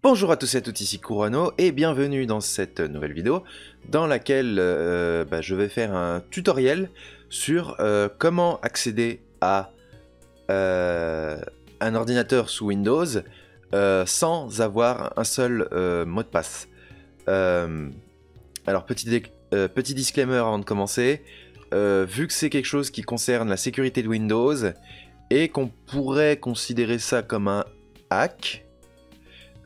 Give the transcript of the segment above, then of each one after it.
Bonjour à tous et à toutes, ici Kurano et bienvenue dans cette nouvelle vidéo dans laquelle je vais faire un tutoriel sur comment accéder à un ordinateur sous Windows sans avoir un seul mot de passe. Alors petit disclaimer avant de commencer, vu que c'est quelque chose qui concerne la sécurité de Windows et qu'on pourrait considérer ça comme un hack,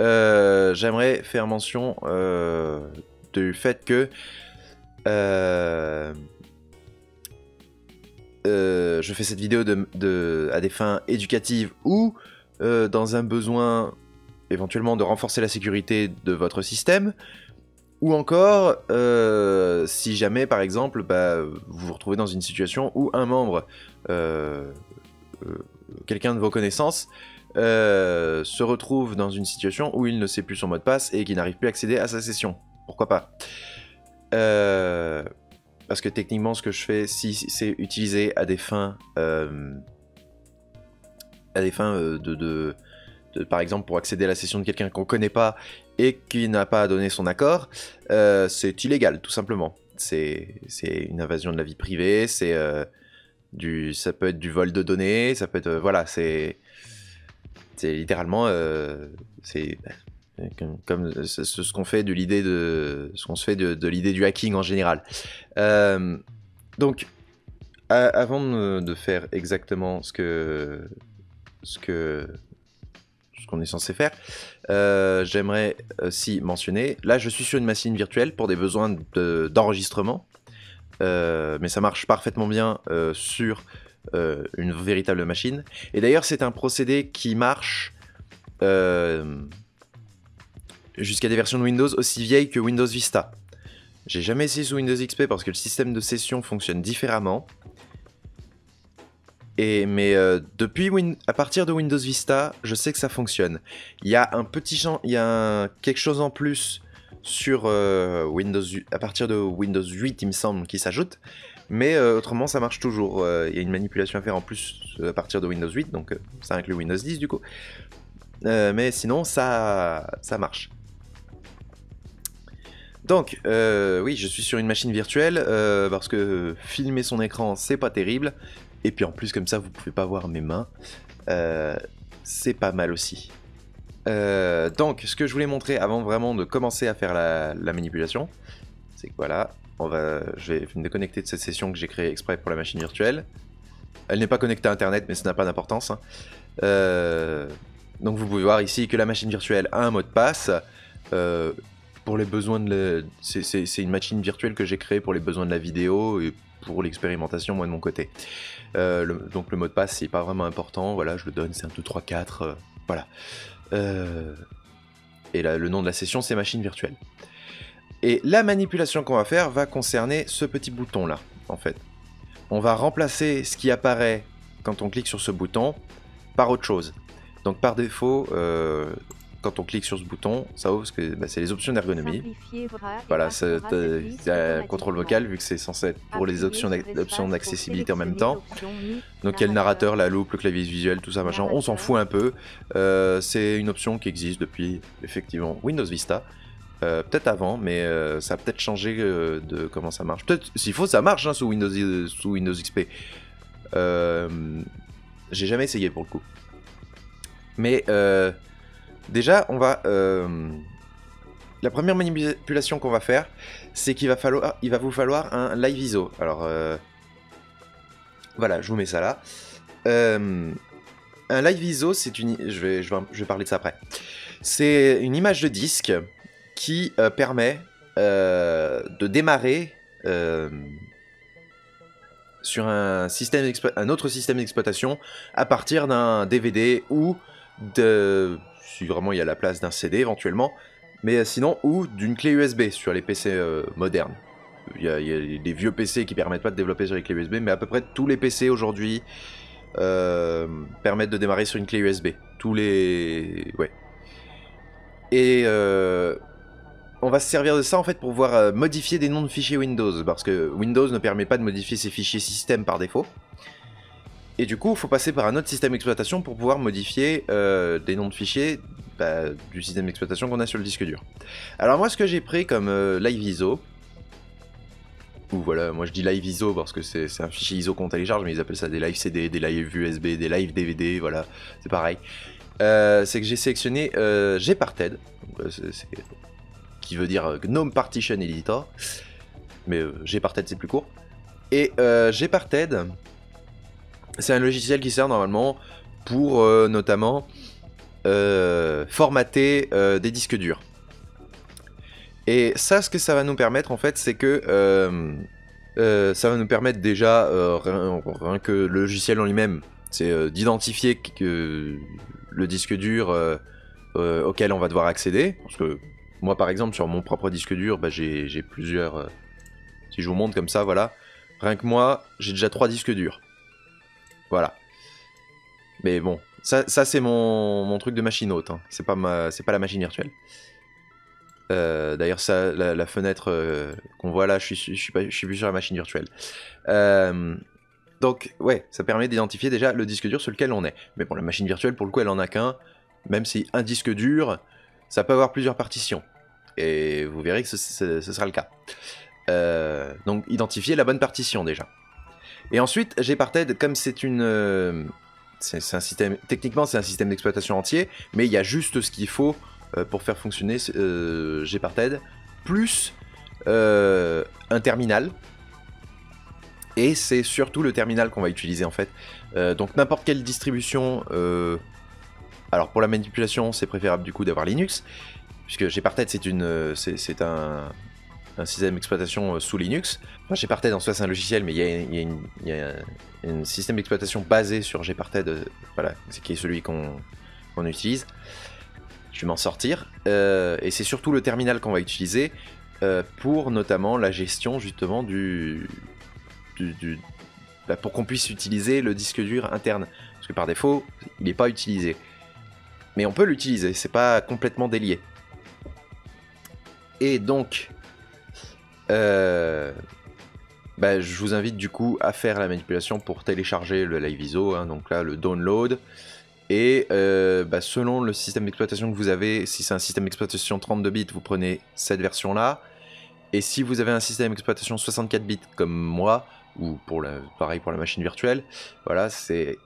j'aimerais faire mention du fait que je fais cette vidéo à des fins éducatives ou dans un besoin éventuellement de renforcer la sécurité de votre système, ou encore si jamais par exemple vous vous retrouvez dans une situation où un membre, quelqu'un de vos connaissances, se retrouve dans une situation où il ne sait plus son mot de passe et qu'il n'arrive plus à accéder à sa session. Pourquoi pas parce que techniquement ce que je fais, si c'est utilisé à des fins par exemple pour accéder à la session de quelqu'un qu'on connaît pas et qui n'a pas donné son accord, c'est illégal tout simplement. C'est une invasion de la vie privée, ça peut être du vol de données, ça peut être voilà, c'est littéralement comme ce qu'on fait de l'idée de l'idée du hacking en général. Donc avant de faire exactement ce qu'on est censé faire, j'aimerais aussi mentionner, là je suis sur une machine virtuelle pour des besoins d'enregistrement, mais ça marche parfaitement bien sur une véritable machine. Et d'ailleurs c'est un procédé qui marche jusqu'à des versions de Windows aussi vieilles que Windows Vista. J'ai jamais essayé sous Windows XP parce que le système de session fonctionne différemment. Mais à partir de Windows Vista, je sais que ça fonctionne. Il y a un petit champ, il y a quelque chose en plus sur Windows à partir de Windows 8, il me semble, qui s'ajoute. Mais autrement, ça marche toujours. Il y a une manipulation à faire en plus à partir de Windows 8, donc ça inclut Windows 10 du coup. Mais sinon, ça marche. Donc, oui, je suis sur une machine virtuelle parce que filmer son écran, c'est pas terrible. Et puis en plus, comme ça, vous pouvez pas voir mes mains. C'est pas mal aussi. Donc, ce que je voulais montrer avant vraiment de commencer à faire la manipulation, c'est que voilà, je vais me déconnecter de cette session que j'ai créée exprès pour la machine virtuelle. Elle n'est pas connectée à Internet, mais ça n'a pas d'importance. Donc vous pouvez voir ici que la machine virtuelle a un mot de passe. Pour les besoins c'est une machine virtuelle que j'ai créée pour les besoins de la vidéo et pour l'expérimentation, moi de mon côté. Donc le mot de passe, c'est pas vraiment important. Voilà, je le donne, c'est 1, 2, 3, 4. Voilà. Et là, le nom de la session, c'est machine virtuelle. Et la manipulation qu'on va faire va concerner ce petit bouton là, en fait. On va remplacer ce qui apparaît quand on clique sur ce bouton par autre chose. Donc par défaut, quand on clique sur ce bouton, ça ouvre parce que c'est les options d'ergonomie. Voilà, c'est un contrôle vocal vu que c'est censé être pour les options d'accessibilité en même temps. Donc il y a le narrateur, la loupe, le clavier visuel, tout ça machin, on s'en fout un peu. C'est une option qui existe depuis effectivement Windows Vista. Peut-être avant, mais ça a peut-être changé de comment ça marche. Peut-être, s'il faut, ça marche hein, sous Windows XP. J'ai jamais essayé pour le coup. Mais déjà, on va... la première manipulation qu'on va faire, c'est qu'il va vous falloir un Live ISO. Alors, voilà, je vous mets ça là. Un Live ISO, c'est une... Je vais parler de ça après. C'est une image de disque qui permet de démarrer sur un autre système d'exploitation à partir d'un DVD ou si vraiment il y a la place d'un CD éventuellement, mais sinon ou d'une clé USB sur les PC modernes. Il y a des vieux PC qui permettent pas de développer sur les clés USB, mais à peu près tous les PC aujourd'hui permettent de démarrer sur une clé USB. Ouais. Et on va se servir de ça en fait pour pouvoir modifier des noms de fichiers Windows, parce que Windows ne permet pas de modifier ses fichiers système par défaut. Et du coup, il faut passer par un autre système d'exploitation pour pouvoir modifier des noms de fichiers du système d'exploitation qu'on a sur le disque dur. Alors moi, ce que j'ai pris comme live ISO, ou voilà, moi je dis live ISO parce que c'est un fichier ISO qu'on télécharge, mais ils appellent ça des live CD, des live USB, des live DVD, voilà, c'est pareil. C'est que j'ai sélectionné Gparted, qui veut dire GNOME Partition Editor, mais Gparted c'est plus court. Et Gparted, c'est un logiciel qui sert normalement pour notamment formater des disques durs. Et ça, ce que ça va nous permettre en fait, c'est que ça va nous permettre déjà, rien que le logiciel en lui-même, c'est d'identifier que le disque dur auquel on va devoir accéder. Parce que moi par exemple sur mon propre disque dur, bah, j'ai plusieurs... si je vous montre comme ça, voilà. Rien que moi, j'ai déjà 3 disques durs. Voilà. Mais bon, ça c'est mon truc de machine haute, hein. C'est pas la machine virtuelle. D'ailleurs, la fenêtre qu'on voit là, je suis plus sur la machine virtuelle. Donc, ouais, ça permet d'identifier déjà le disque dur sur lequel on est. Mais bon, la machine virtuelle, pour le coup, elle en a qu'un. Même si un disque dur, ça peut avoir plusieurs partitions. Et vous verrez que ce sera le cas. Donc, identifier la bonne partition déjà. Et ensuite, Gparted, comme c'est une... c'est un système... Techniquement, c'est un système d'exploitation entier, mais il y a juste ce qu'il faut pour faire fonctionner Gparted, plus un terminal. Et c'est surtout le terminal qu'on va utiliser en fait. Donc n'importe quelle distribution... alors pour la manipulation, c'est préférable du coup d'avoir Linux, puisque Gparted c'est un système d'exploitation sous Linux. Enfin, Gparted en soi c'est un logiciel, mais il y a un système d'exploitation basé sur Gparted, voilà, c'est qui est celui qu'on utilise. Je vais m'en sortir. Et c'est surtout le terminal qu'on va utiliser pour notamment la gestion justement pour qu'on puisse utiliser le disque dur interne. Parce que par défaut, il n'est pas utilisé. Mais on peut l'utiliser, c'est pas complètement délié. Et donc, je vous invite du coup à faire la manipulation pour télécharger le live ISO, hein, donc là le download. Et selon le système d'exploitation que vous avez, si c'est un système d'exploitation 32 bits, vous prenez cette version-là. Et si vous avez un système d'exploitation 64 bits comme moi, ou pareil pour la machine virtuelle, voilà, c'est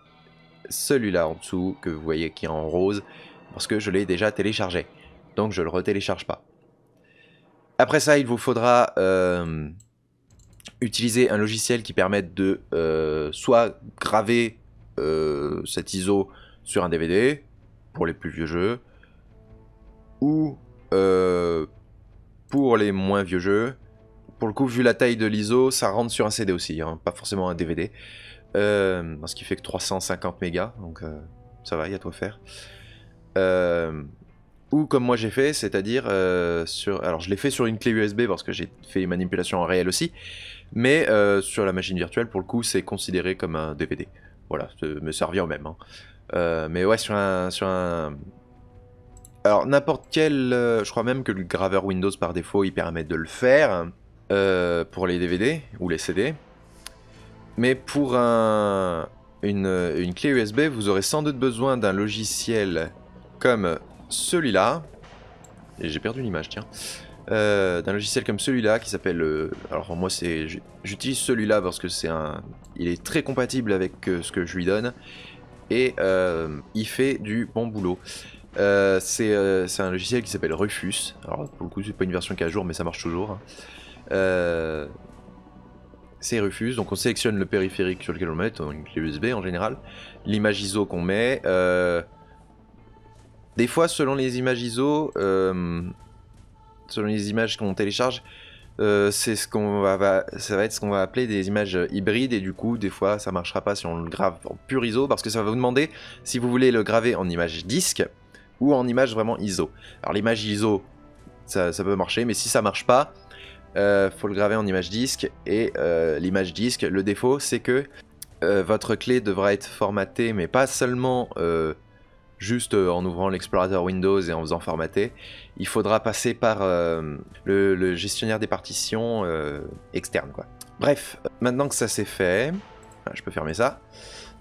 celui-là en dessous que vous voyez qui est en rose, parce que je l'ai déjà téléchargé. Donc je ne le retélécharge pas. Après ça, il vous faudra utiliser un logiciel qui permette de soit graver cet ISO sur un DVD, pour les plus vieux jeux, ou pour les moins vieux jeux. Pour le coup, vu la taille de l'ISO, ça rentre sur un CD aussi, hein, pas forcément un DVD. Ce qui fait que 350 mégas, donc ça va, il y a de quoi faire. Ou comme moi j'ai fait, c'est-à-dire alors je l'ai fait sur une clé USB parce que j'ai fait les manipulations en réel aussi, mais sur la machine virtuelle, pour le coup, c'est considéré comme un DVD. Voilà, mais ça revient au même. Hein. Mais ouais, sur un... Alors n'importe quel... je crois même que le graveur Windows par défaut, il permet de le faire pour les DVD ou les CD. Mais pour une clé USB, vous aurez sans doute besoin d'un logiciel comme celui-là. Et j'ai perdu l'image, tiens. D'un logiciel comme celui-là qui s'appelle... alors moi, j'utilise celui-là parce que il est très compatible avec ce que je lui donne. Et il fait du bon boulot. C'est un logiciel qui s'appelle Rufus. Alors pour le coup, c'est pas une version qui est à jour, mais ça marche toujours. C'est Rufus, donc on sélectionne le périphérique sur lequel on met, une clé USB en général, l'image ISO qu'on met. Des fois, selon les images ISO, selon les images qu'on télécharge, c'est ça va être ce qu'on va appeler des images hybrides, et du coup, des fois, ça marchera pas si on le grave en pur ISO, parce que ça va vous demander si vous voulez le graver en image disque ou en image vraiment ISO. Alors l'image ISO, ça peut marcher, mais si ça marche pas, faut le graver en image disque. Et l'image disque, le défaut c'est que votre clé devra être formatée, mais pas seulement juste en ouvrant l'explorateur Windows et en faisant formater. Il faudra passer par le gestionnaire des partitions externe, quoi. Bref, maintenant que ça c'est fait, je peux fermer ça.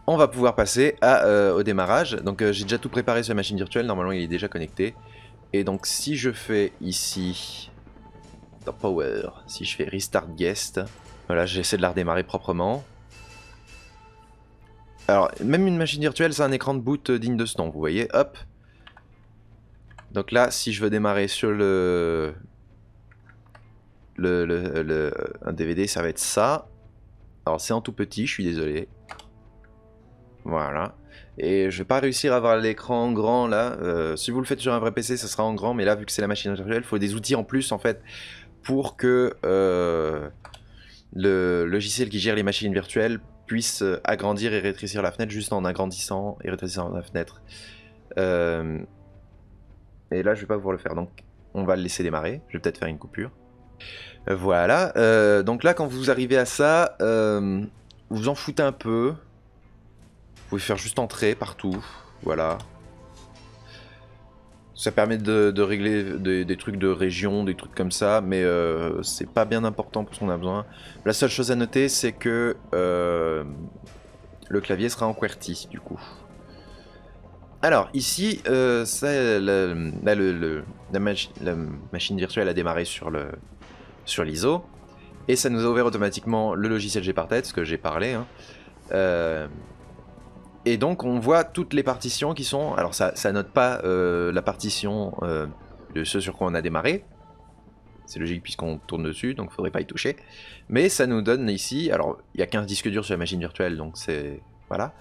on va pouvoir passer au démarrage. Donc j'ai déjà tout préparé sur la machine virtuelle, normalement il est déjà connecté. Et donc si je fais ici, dans Power, si je fais Restart Guest, voilà, j'essaie de la redémarrer proprement. Alors même une machine virtuelle, c'est un écran de boot digne de ce nom, vous voyez, hop. Donc là, si je veux démarrer sur un DVD, ça va être ça. Alors c'est en tout petit, je suis désolé. Voilà. Et je vais pas réussir à avoir l'écran en grand là. Si vous le faites sur un vrai PC, ça sera en grand. Mais là, vu que c'est la machine virtuelle, il faut des outils en plus en fait pour que le logiciel qui gère les machines virtuelles puisse agrandir et rétrécir la fenêtre juste en agrandissant et rétrécissant la fenêtre. Et là, je vais pas pouvoir le faire. Donc, on va le laisser démarrer. Je vais peut-être faire une coupure. Voilà. Donc là, quand vous arrivez à ça, vous en foutez un peu. Vous pouvez faire juste entrer partout, voilà. Ça permet de régler des trucs de région, des trucs comme ça, mais c'est pas bien important pour ce qu'on a besoin. La seule chose à noter, c'est que le clavier sera en QWERTY, du coup. Alors, ici, la machine virtuelle a démarré sur l'ISO, et ça nous a ouvert automatiquement le logiciel Gparted, ce que j'ai parlé, hein. Et donc on voit toutes les partitions qui sont... Alors ça note pas la partition de ce sur quoi on a démarré. C'est logique puisqu'on tourne dessus, donc il faudrait pas y toucher. Mais ça nous donne ici... Alors il n'y a qu'un disque dur sur la machine virtuelle, donc c'est... Voilà.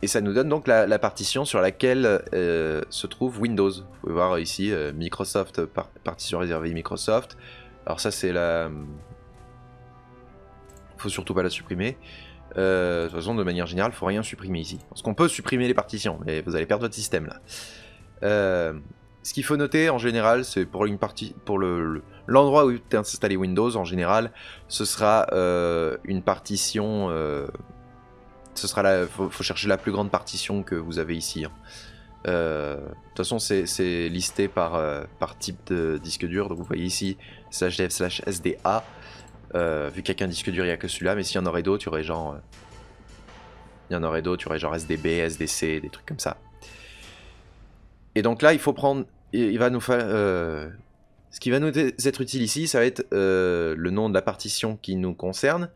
Et ça nous donne donc la partition sur laquelle se trouve Windows. Vous pouvez voir ici Microsoft, partition réservée Microsoft. Alors ça c'est la... Faut surtout pas la supprimer. De toute façon, de manière générale, il faut rien supprimer ici. Parce qu'on peut supprimer les partitions, mais vous allez perdre votre système là. Ce qu'il faut noter en général, c'est pour une partie, pour l'endroit où est installé Windows, en général, ce sera une partition. Ce sera là, faut chercher la plus grande partition que vous avez ici. Hein. De toute façon, c'est listé par type de disque dur. Donc vous voyez ici /dev/sda. Vu qu'il n'y a qu'un disque dur, il n'y a que celui-là, mais s'il y en aurait d'autres, il y aurait genre... genre SDB, SDC, des trucs comme ça. Et donc là, il faut prendre... Il va nous faire... Ce qui va nous être utile ici, ça va être le nom de la partition qui nous concerne.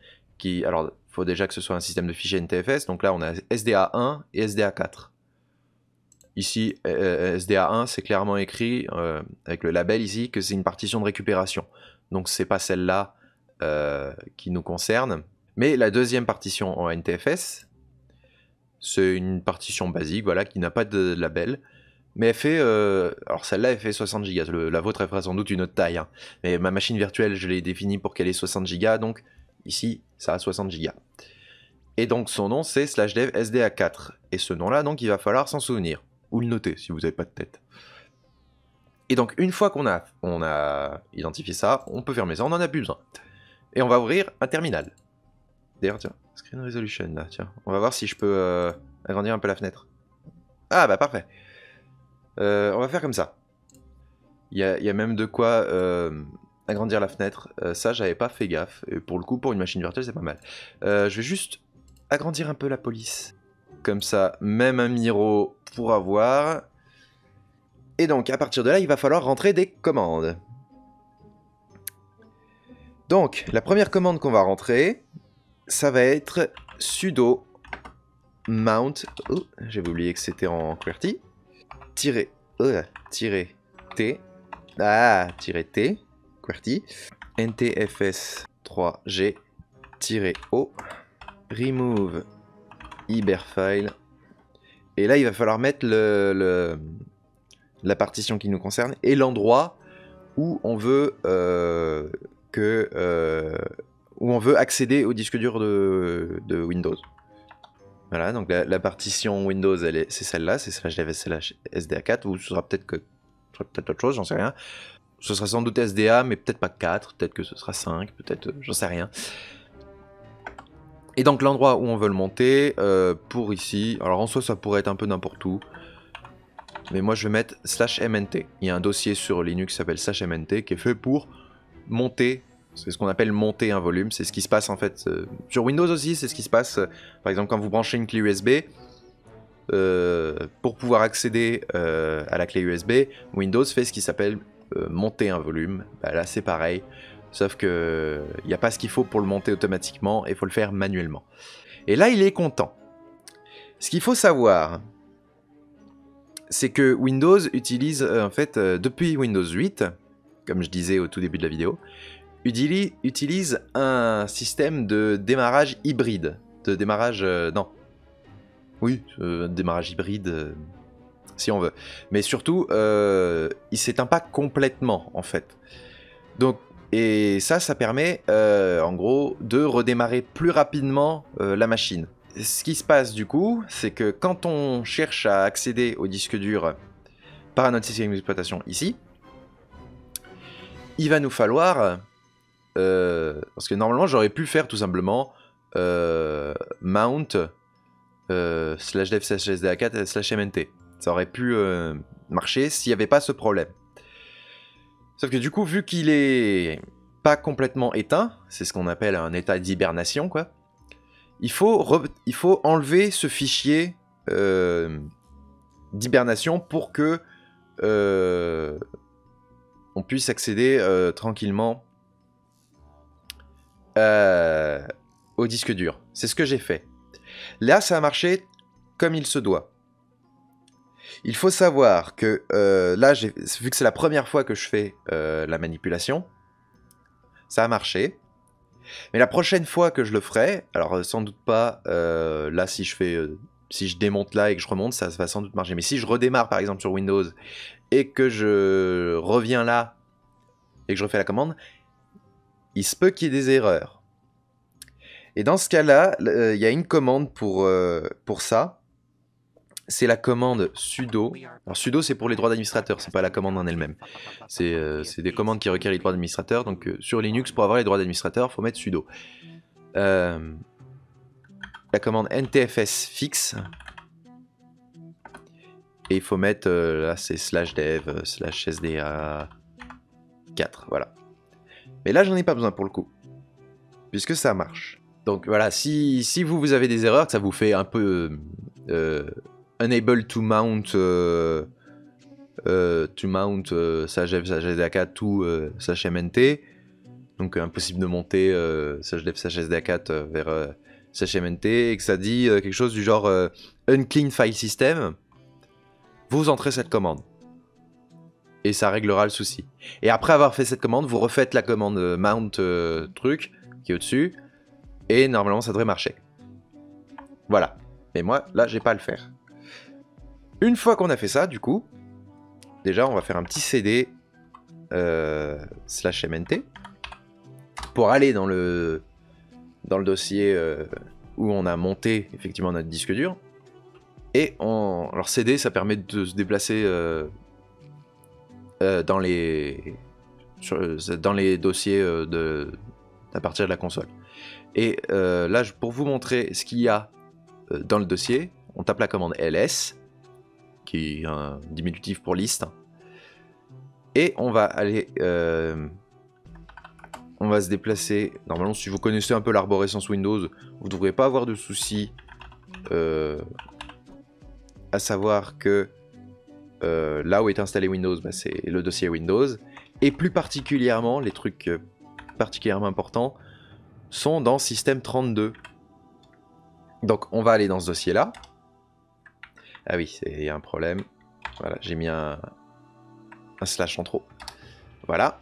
Alors, il faut déjà que ce soit un système de fichiers NTFS. Donc là, on a SDA1 et SDA4. Ici, SDA1, c'est clairement écrit, avec le label ici, que c'est une partition de récupération. Donc c'est pas celle-là qui nous concerne. Mais la deuxième partition en NTFS, c'est une partition basique, voilà, qui n'a pas de label. Mais elle fait... alors celle-là, elle fait 60 Go. La vôtre, elle fera sans doute une autre taille. Hein. Mais ma machine virtuelle, je l'ai définie pour qu'elle ait 60 Go. Donc ici, ça a 60 Go. Et donc son nom, c'est /dev SDA4. Et ce nom-là, donc, il va falloir s'en souvenir. Ou le noter, si vous n'avez pas de tête. Et donc, une fois qu'on a identifié ça, on peut fermer ça, on n'en a plus besoin. Et on va ouvrir un terminal. D'ailleurs, tiens, Screen Resolution, là, tiens. On va voir si je peux agrandir un peu la fenêtre. Ah, bah parfait. On va faire comme ça. Il y a même de quoi agrandir la fenêtre. Ça, j'avais pas fait gaffe. Et pour le coup, pour une machine virtuelle, c'est pas mal. Je vais juste agrandir un peu la police. Comme ça, même un Miro pourra voir. Et donc, à partir de là, il va falloir rentrer des commandes. Donc, la première commande qu'on va rentrer, ça va être sudo mount... Oh, j'avais oublié que c'était en QWERTY. -t... -t, QWERTY, ntfs 3g-o, remove iberfile. Et là, il va falloir mettre la partition qui nous concerne et l'endroit où on veut où on veut accéder au disque dur de Windows. Voilà, donc la partition Windows, c'est celle-là, c'est /dev/sda4, ou ce sera peut-être autre chose, j'en sais rien. Ce sera sans doute SDA, mais peut-être pas 4, peut-être que ce sera 5, peut-être, j'en sais rien. Et donc l'endroit où on veut le monter, pour ici, alors en soi ça pourrait être un peu n'importe où, mais moi je vais mettre /mnt. Il y a un dossier sur Linux qui s'appelle /mnt qui est fait pour monter C'est ce qu'on appelle monter un volume. C'est ce qui se passe en fait sur Windows aussi. C'est ce qui se passe par exemple quand vous branchez une clé USB. Pour pouvoir accéder à la clé USB, Windows fait ce qui s'appelle monter un volume. Bah, là c'est pareil, sauf que il n'y a pas ce qu'il faut pour le monter automatiquement et il faut le faire manuellement. Et là il est content. Ce qu'il faut savoir, c'est que Windows utilise en fait depuis Windows 8, comme je disais au tout début de la vidéo, utilise un système de démarrage hybride, de démarrage non. Oui, démarrage hybride, si on veut. Mais surtout, il s'éteint pas complètement, en fait. Donc, et ça permet, en gros, de redémarrer plus rapidement la machine. Ce qui se passe, du coup, c'est que quand on cherche à accéder au disque dur par un autre système d'exploitation ici, il va nous falloir... parce que normalement, j'aurais pu faire tout simplement mount... /dev /sda4 /mnt. Ça aurait pu marcher s'il n'y avait pas ce problème. Sauf que du coup, vu qu'il est pas complètement éteint, c'est ce qu'on appelle un état d'hibernation, quoi, il faut enlever ce fichier d'hibernation pour que on puisse accéder tranquillement au disque dur. C'est ce que j'ai fait. Là, ça a marché comme il se doit. Il faut savoir que là, vu que c'est la première fois que je fais la manipulation, ça a marché. Mais la prochaine fois que je le ferai, alors sans doute pas, là si je démonte là et que je remonte, ça va sans doute marcher. Mais si je redémarre par exemple sur Windows et que je reviens là et que je refais la commande, il se peut qu'il y ait des erreurs. Et dans ce cas-là, il y a une commande pour ça. C'est la commande sudo. Alors sudo, c'est pour les droits d'administrateur, c'est pas la commande en elle-même. C'est des commandes qui requièrent les droits d'administrateur. Donc sur Linux, pour avoir les droits d'administrateur, il faut mettre sudo. La commande ntfs fixe. Et il faut mettre, là c'est /dev /sda4. Voilà. Mais là, j'en ai pas besoin pour le coup. Puisque ça marche. Donc voilà, si vous avez des erreurs, que ça vous fait un peu unable to mount /sda4 to /mnt, donc impossible de monter /dev /sda4 vers /mnt, et que ça dit quelque chose du genre unclean file system, vous entrez cette commande. Et ça réglera le souci. Et après avoir fait cette commande, vous refaites la commande mount truc qui est au-dessus. Et normalement, ça devrait marcher. Voilà. Mais moi, là, j'ai pas à le faire. Une fois qu'on a fait ça, du coup, déjà, on va faire un petit cd /mnt pour aller dans le dossier où on a monté effectivement notre disque dur. Et alors cd, ça permet de se déplacer dans les dossiers à partir de la console. Et là, pour vous montrer ce qu'il y a dans le dossier, on tape la commande ls, qui est un diminutif pour liste, et on va aller, on va se déplacer. Normalement, si vous connaissez un peu l'arborescence Windows, vous ne devriez pas avoir de soucis, à savoir que là où est installé Windows, bah, c'est le dossier Windows, et plus particulièrement, les trucs particulièrement importants sont dans système 32. Donc on va aller dans ce dossier là. Ah oui, il y a un problème. Voilà, j'ai mis un slash en trop. Voilà.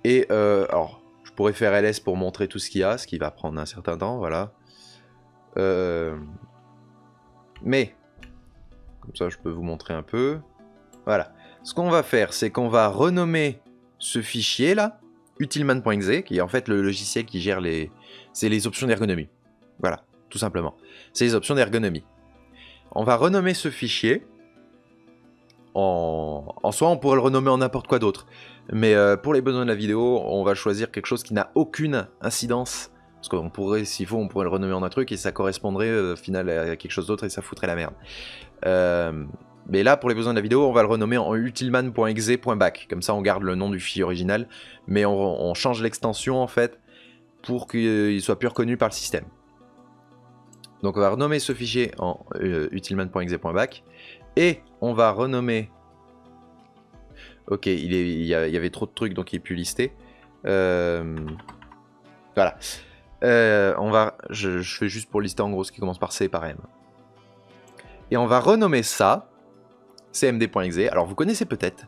Et alors, je pourrais faire ls pour montrer tout ce qu'il y a, ce qui va prendre un certain temps, voilà. Mais, comme ça je peux vous montrer un peu. Voilà. Ce qu'on va faire, c'est qu'on va renommer ce fichier là, utilman.exe, qui est en fait le logiciel qui gère les options d'ergonomie. Voilà, tout simplement. C'est les options d'ergonomie. On va renommer ce fichier. En soi, on pourrait le renommer en n'importe quoi d'autre. Mais pour les besoins de la vidéo, on va choisir quelque chose qui n'a aucune incidence. Parce qu'on pourrait, s'il faut, on pourrait le renommer en un truc et ça correspondrait au final à quelque chose d'autre et ça foutrait la merde. Mais là, pour les besoins de la vidéo, on va le renommer en utilman.exe.back. Comme ça, on garde le nom du fichier original, mais on change l'extension en fait pour qu'il soit plus reconnu par le système. Donc on va renommer ce fichier en utilman.exe.back et on va renommer... Ok, il y avait trop de trucs donc il est plus listé. Voilà. Je fais juste pour lister en gros ce qui commence par C et par M. Et on va renommer ça cmd.exe. Alors vous connaissez peut-être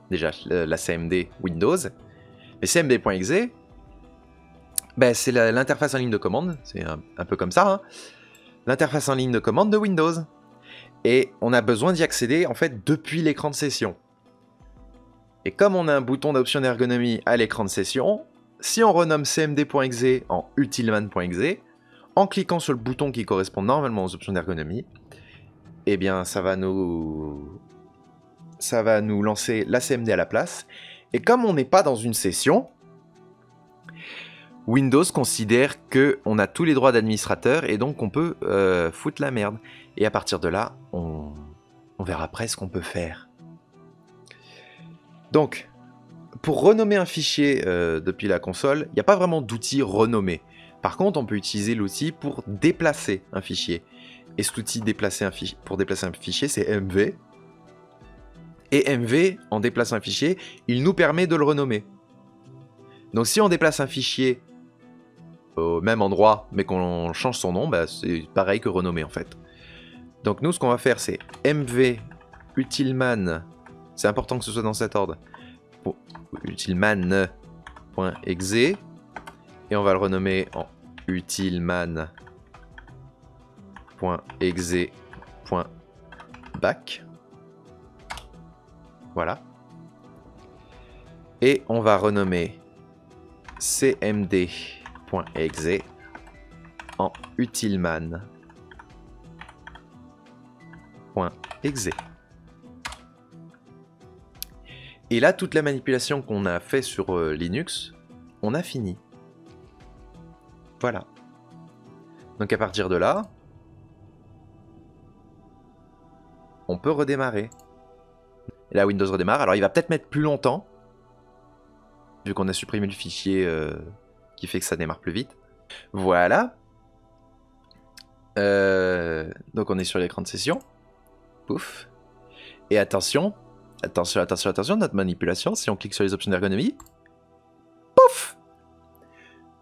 déjà la CMD Windows, mais cmd.exe, ben, c'est l'interface en ligne de commande, c'est un peu comme ça, hein. L'interface en ligne de commande de Windows. Et on a besoin d'y accéder en fait depuis l'écran de session. Et comme on a un bouton d'option d'ergonomie à l'écran de session, si on renomme cmd.exe en utilman.exe, en cliquant sur le bouton qui correspond normalement aux options d'ergonomie, eh bien ça va nous lancer la CMD à la place. Et comme on n'est pas dans une session, Windows considère qu'on a tous les droits d'administrateur et donc on peut foutre la merde. Et à partir de là, on verra après ce qu'on peut faire. Donc, pour renommer un fichier depuis la console, il n'y a pas vraiment d'outil renommé. Par contre, on peut utiliser l'outil pour déplacer un fichier. Et cet outil pour déplacer un fichier, c'est MV. Et MV, en déplaçant un fichier, il nous permet de le renommer. Donc si on déplace un fichier au même endroit, mais qu'on change son nom, bah, c'est pareil que renommer en fait. Donc nous, ce qu'on va faire, c'est MV utilman, c'est important que ce soit dans cet ordre, utilman.exe, et on va le renommer en utilman.exe.back. Voilà. Et on va renommer cmd.exe en utilman.exe. Et là, toute la manipulation qu'on a fait sur Linux, on a fini. Voilà. Donc à partir de là, on peut redémarrer. Et là, Windows redémarre. Alors il va peut-être mettre plus longtemps, vu qu'on a supprimé le fichier qui fait que ça démarre plus vite. Voilà. Donc on est sur l'écran de session. Pouf. Et attention, attention, attention, attention, notre manipulation, si on clique sur les options d'ergonomie, pouf,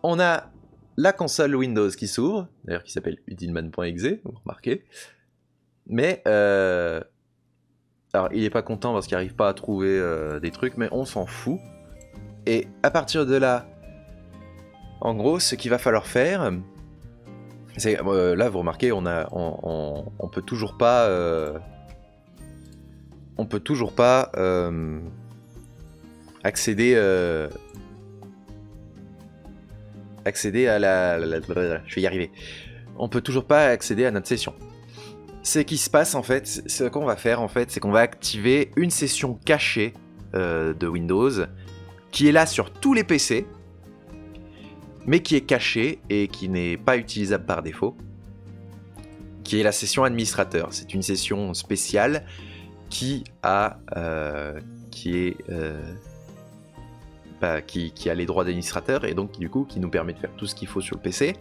on a la console Windows qui s'ouvre, d'ailleurs qui s'appelle utilman.exe, vous remarquez. Mais, alors il n'est pas content parce qu'il n'arrive pas à trouver des trucs, mais on s'en fout. Et à partir de là, en gros, ce qu'il va falloir faire, c'est là vous remarquez, on peut toujours pas, accéder à je vais y arriver. On peut toujours pas accéder à notre session. Ce qui se passe en fait, ce qu'on va faire en fait, c'est qu'on va activer une session cachée de Windows qui est là sur tous les PC, mais qui est cachée et qui n'est pas utilisable par défaut, qui est la session administrateur. C'est une session spéciale qui a les droits d'administrateur et donc du coup qui nous permet de faire tout ce qu'il faut sur le PC.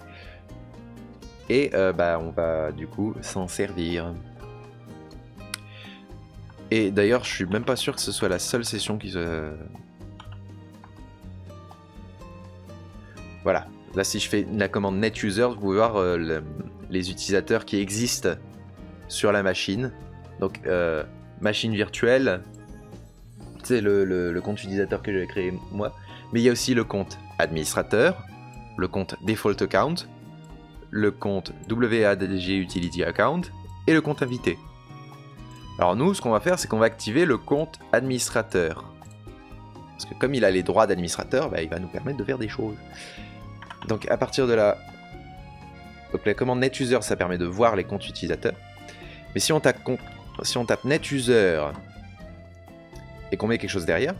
Et on va du coup s'en servir. Et d'ailleurs, je suis même pas sûr que ce soit la seule session qui se... Voilà. Là, si je fais la commande netuser, vous pouvez voir les utilisateurs qui existent sur la machine. Donc, machine virtuelle, c'est le compte utilisateur que j'avais créé moi. Mais il y a aussi le compte administrateur, le compte default account, le compte WADG Utility Account et le compte invité. Alors nous, ce qu'on va faire, c'est qu'on va activer le compte administrateur. Parce que comme il a les droits d'administrateur, il va nous permettre de faire des choses. Donc à partir de là, donc la commande netuser, ça permet de voir les comptes utilisateurs. Mais si on tape netuser et qu'on met quelque chose derrière,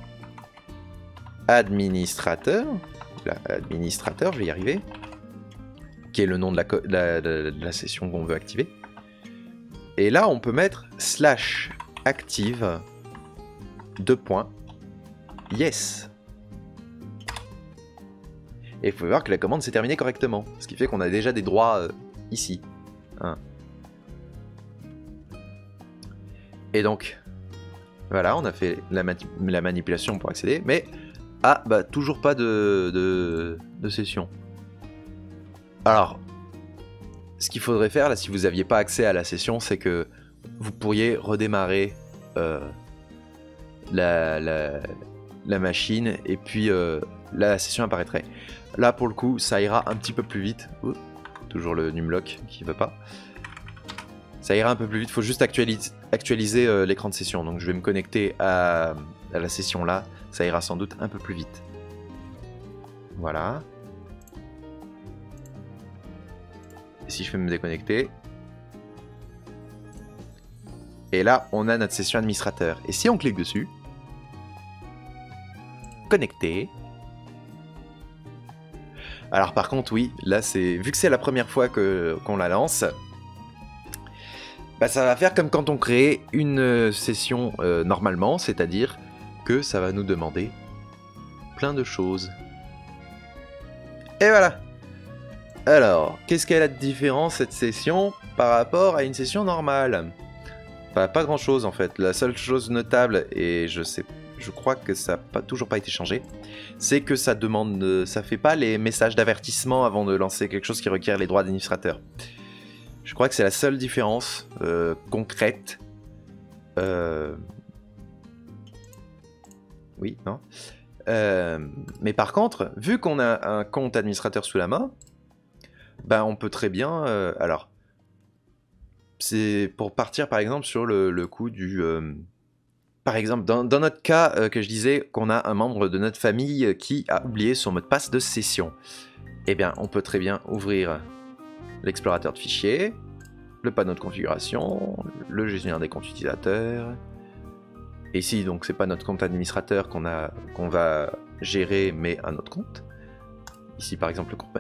administrateur, là, administrateur, je vais y arriver, qui est le nom de la session qu'on veut activer. Et là, on peut mettre active 2 points yes. Et vous pouvez voir que la commande s'est terminée correctement, ce qui fait qu'on a déjà des droits ici. Hein. Et donc, voilà, on a fait la manipulation pour accéder, mais bah, toujours pas de session. Alors, ce qu'il faudrait faire, là, si vous n'aviez pas accès à la session, c'est que vous pourriez redémarrer la machine, et puis la session apparaîtrait. Là, pour le coup, ça ira un petit peu plus vite. Ouh, toujours le numlock qui veut pas. Ça ira un peu plus vite, il faut juste actualiser l'écran de session. Donc je vais me connecter à la session là, ça ira sans doute un peu plus vite. Voilà. Et si je vais me déconnecter. Et là, on a notre session administrateur. Et si on clique dessus, connecter. Alors par contre, oui, là c'est vu que c'est la première fois qu'on la lance, bah, ça va faire comme quand on crée une session normalement, c'est-à-dire que ça va nous demander plein de choses. Et voilà. Alors, qu'est-ce qu'elle a de différent cette session par rapport à une session normale? Enfin, pas grand-chose en fait. La seule chose notable, et je crois que ça n'a toujours pas été changé, c'est que ça demande, ça fait pas les messages d'avertissement avant de lancer quelque chose qui requiert les droits d'administrateur. Je crois que c'est la seule différence concrète. Oui, non. Mais par contre, vu qu'on a un compte administrateur sous la main, ben on peut très bien... alors, c'est pour partir par exemple sur le coup du... par exemple, dans notre cas que je disais qu'on a un membre de notre famille qui a oublié son mot de passe de session. Eh bien, on peut très bien ouvrir l'explorateur de fichiers, le panneau de configuration, le gestionnaire des comptes utilisateurs. Et ici, donc, c'est pas notre compte administrateur qu'on va gérer, mais un autre compte. Ici, par exemple, le compte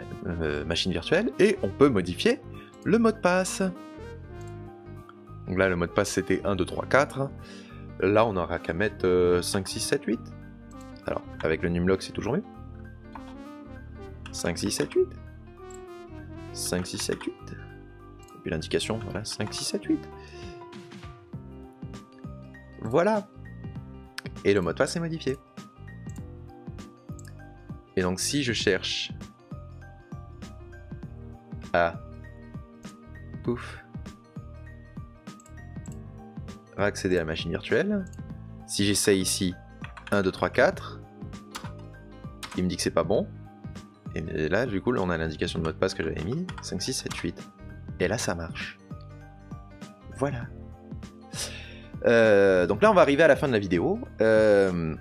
machine virtuelle. Et on peut modifier le mot de passe. Donc là, le mot de passe, c'était 1, 2, 3, 4. Là, on n'aura qu'à mettre 5, 6, 7, 8. Alors, avec le numlock, c'est toujours mieux. 5, 6, 7, 8. 5, 6, 7, 8. Et puis l'indication, voilà, 5, 6, 7, 8. Voilà. Et le mot de passe est modifié. Et donc, si je cherche à... Pouf. Accéder à la machine virtuelle. Si j'essaye ici 1, 2, 3, 4, il me dit que c'est pas bon. Et là, du coup, on a l'indication de mot de passe que j'avais mis 5, 6, 7, 8. Et là, ça marche. Voilà. Donc là, on va arriver à la fin de la vidéo. Je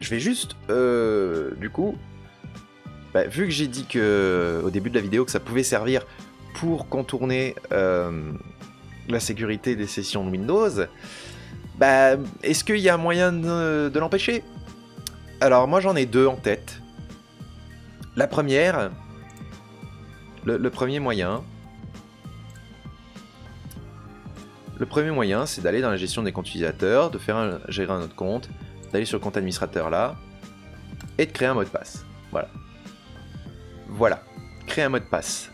vais juste, du coup, bah, vu que j'ai dit au début de la vidéo que ça pouvait servir pour contourner la sécurité des sessions de Windows, bah, est-ce qu'il y a un moyen de l'empêcher? Alors moi j'en ai deux en tête. La première, le premier moyen, c'est d'aller dans la gestion des comptes utilisateurs, de faire gérer un autre compte, d'aller sur le compte administrateur là, et de créer un mot de passe. Voilà. Voilà. Créer un mot de passe.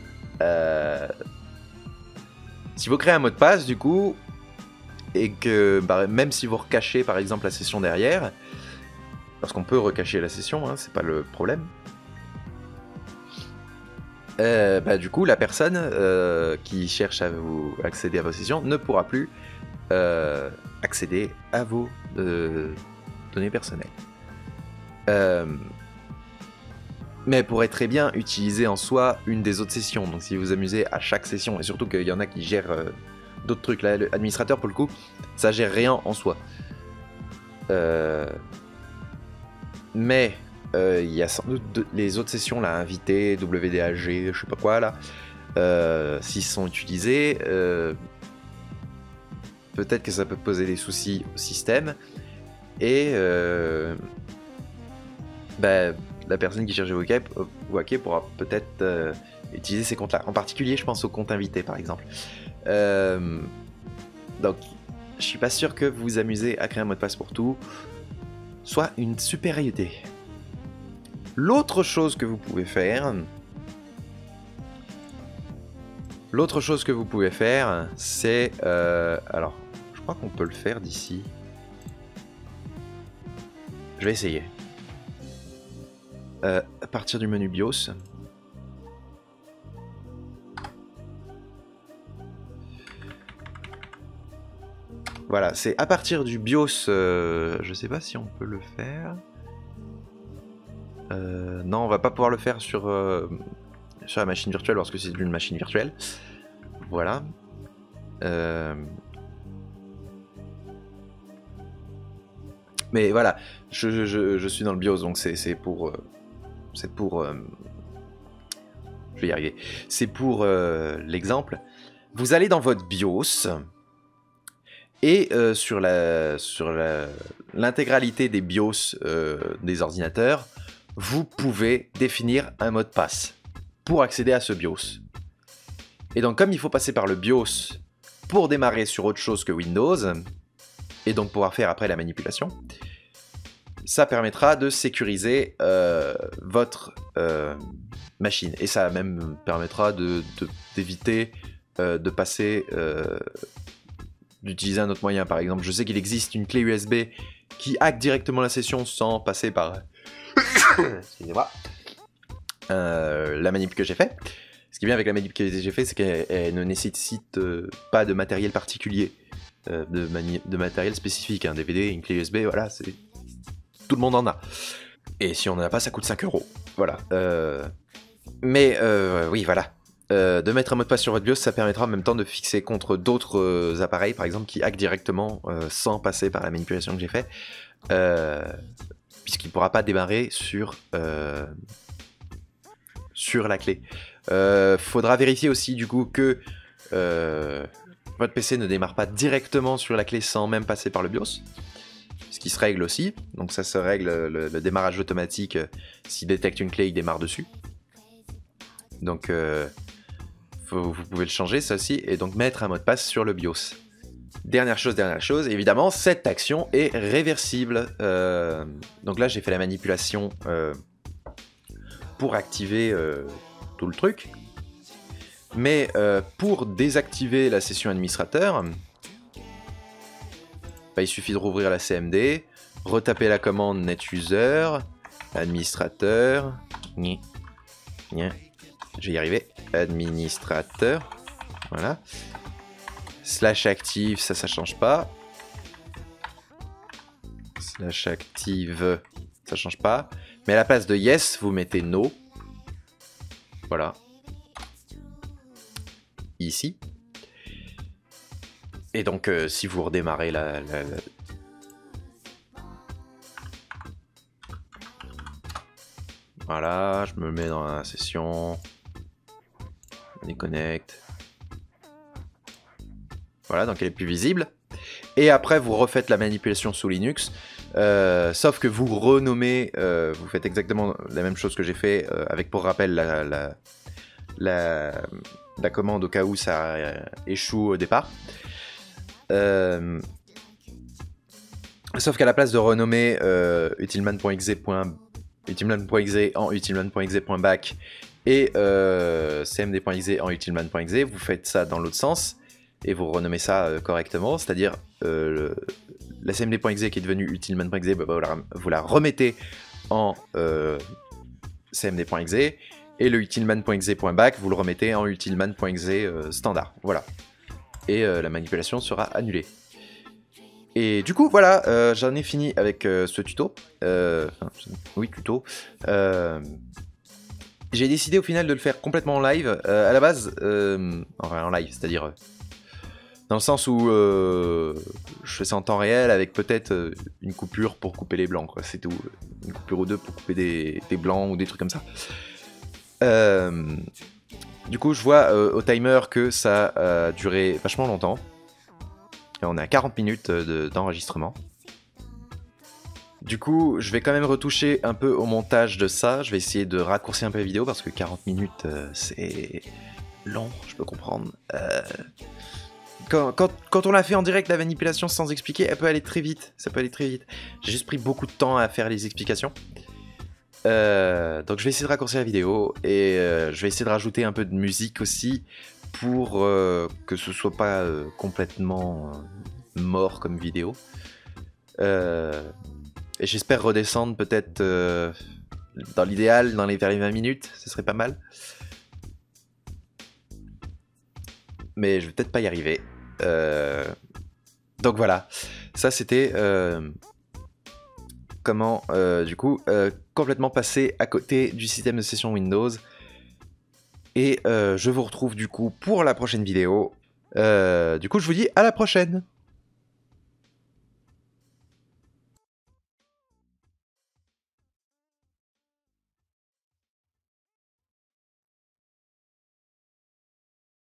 Si vous créez un mot de passe, du coup, et que bah, même si vous recachez par exemple la session derrière, parce qu'on peut recacher la session, hein, c'est pas le problème, bah, du coup, la personne qui cherche à vous accéder à vos sessions ne pourra plus accéder à vos données personnelles. Mais pourrait très bien utiliser en soi une des autres sessions. Donc si vous vous amusez à chaque session, et surtout qu'il y en a qui gèrent d'autres trucs, là, l'administrateur pour le coup, ça gère rien en soi. Mais il y a sans doute les autres sessions là, invitées, WDAG, je sais pas quoi là, s'ils sont utilisés, peut-être que ça peut poser des soucis au système. Et bah, la personne qui cherche à hacker pourra peut-être utiliser ces comptes-là. En particulier, je pense aux comptes invités, par exemple. Donc, je suis pas sûr que vous vous amusez à créer un mot de passe pour tout soit une super idée. L'autre chose que vous pouvez faire... c'est... alors, je crois qu'on peut le faire d'ici. Je vais essayer. À partir du menu BIOS. Voilà, c'est à partir du BIOS. Je sais pas si on peut le faire. Non, on va pas pouvoir le faire sur la machine virtuelle parce que c'est une machine virtuelle. Voilà. Mais voilà, je suis dans le BIOS, donc c'est pour... je vais y arriver. C'est pour l'exemple. Vous allez dans votre BIOS et sur l'intégralité des BIOS des ordinateurs, vous pouvez définir un mot de passe pour accéder à ce BIOS. Et donc comme il faut passer par le BIOS pour démarrer sur autre chose que Windows, et donc pouvoir faire après la manipulation, ça permettra de sécuriser votre machine. Et ça même permettra d'éviter de passer... d'utiliser un autre moyen. Par exemple, je sais qu'il existe une clé USB qui hack directement la session sans passer par... Excusez-moi. La manip que j'ai fait. Ce qui est bien avec la manip que j'ai fait, c'est qu'elle ne nécessite pas de matériel particulier, de matériel spécifique. Un DVD, une clé USB, voilà, c'est... Tout le monde en a. Et si on n'en a pas, ça coûte 5 €. Voilà. Oui, voilà. De mettre un mot de passe sur votre BIOS, ça permettra en même temps de fixer contre d'autres appareils, par exemple, qui hackent directement sans passer par la manipulation que j'ai fait, puisqu'il ne pourra pas démarrer sur la clé. Faudra vérifier aussi du coup que votre PC ne démarre pas directement sur la clé sans même passer par le BIOS, ce qui se règle aussi. Donc ça se règle, le démarrage automatique, s'il détecte une clé, il démarre dessus. Donc vous pouvez le changer, ça aussi, et donc mettre un mot de passe sur le BIOS. Dernière chose, évidemment, cette action est réversible. Donc là, j'ai fait la manipulation pour activer tout le truc. Mais pour désactiver la session administrateur, il suffit de rouvrir la CMD, retaper la commande netuser, administrateur, je vais y arriver, administrateur, voilà, slash active, ça change pas, slash active, ça change pas, mais à la place de yes, vous mettez no, voilà, ici, et donc si vous redémarrez voilà, je me mets dans la session, déconnecte. Voilà, donc elle est plus visible. Et après, vous refaites la manipulation sous Linux, sauf que vous renommez, vous faites exactement la même chose que j'ai fait, avec pour rappel la commande au cas où ça échoue au départ. Sauf qu'à la place de renommer utilman.exe en utilman.exe.back et cmd.exe en utilman.exe, vous faites ça dans l'autre sens et vous renommez ça correctement, c'est-à-dire la cmd.exe qui est devenue utilman.exe, vous la remettez en cmd.exe et le utilman.exe.back vous le remettez en utilman.exe standard, voilà, et la manipulation sera annulée. Et du coup, voilà, j'en ai fini avec ce tuto. Oui, tuto. J'ai décidé au final de le faire complètement en live. À la base, enfin en live, c'est-à-dire dans le sens où je fais ça en temps réel avec peut-être une coupure pour couper les blancs, quoi. C'est tout. Une coupure ou deux pour couper des blancs ou des trucs comme ça. Du coup, je vois au timer que ça a duré vachement longtemps. On est à 40 minutes d'enregistrement. Du coup, je vais quand même retoucher un peu au montage de ça. Je vais essayer de raccourcir un peu la vidéo parce que 40 minutes, c'est long, je peux comprendre. quand on l'a fait en direct, la manipulation sans expliquer, elle peut aller très vite. Ça peut aller très vite. J'ai juste pris beaucoup de temps à faire les explications. Donc je vais essayer de raccourcir la vidéo et je vais essayer de rajouter un peu de musique aussi pour que ce soit pas complètement mort comme vidéo. Et j'espère redescendre peut-être dans l'idéal, vers les 20 minutes, ce serait pas mal. Mais je vais peut-être pas y arriver. Donc voilà, ça c'était comment du coup complètement passer à côté du système de session Windows. Et je vous retrouve du coup pour la prochaine vidéo. Du coup je vous dis à la prochaine.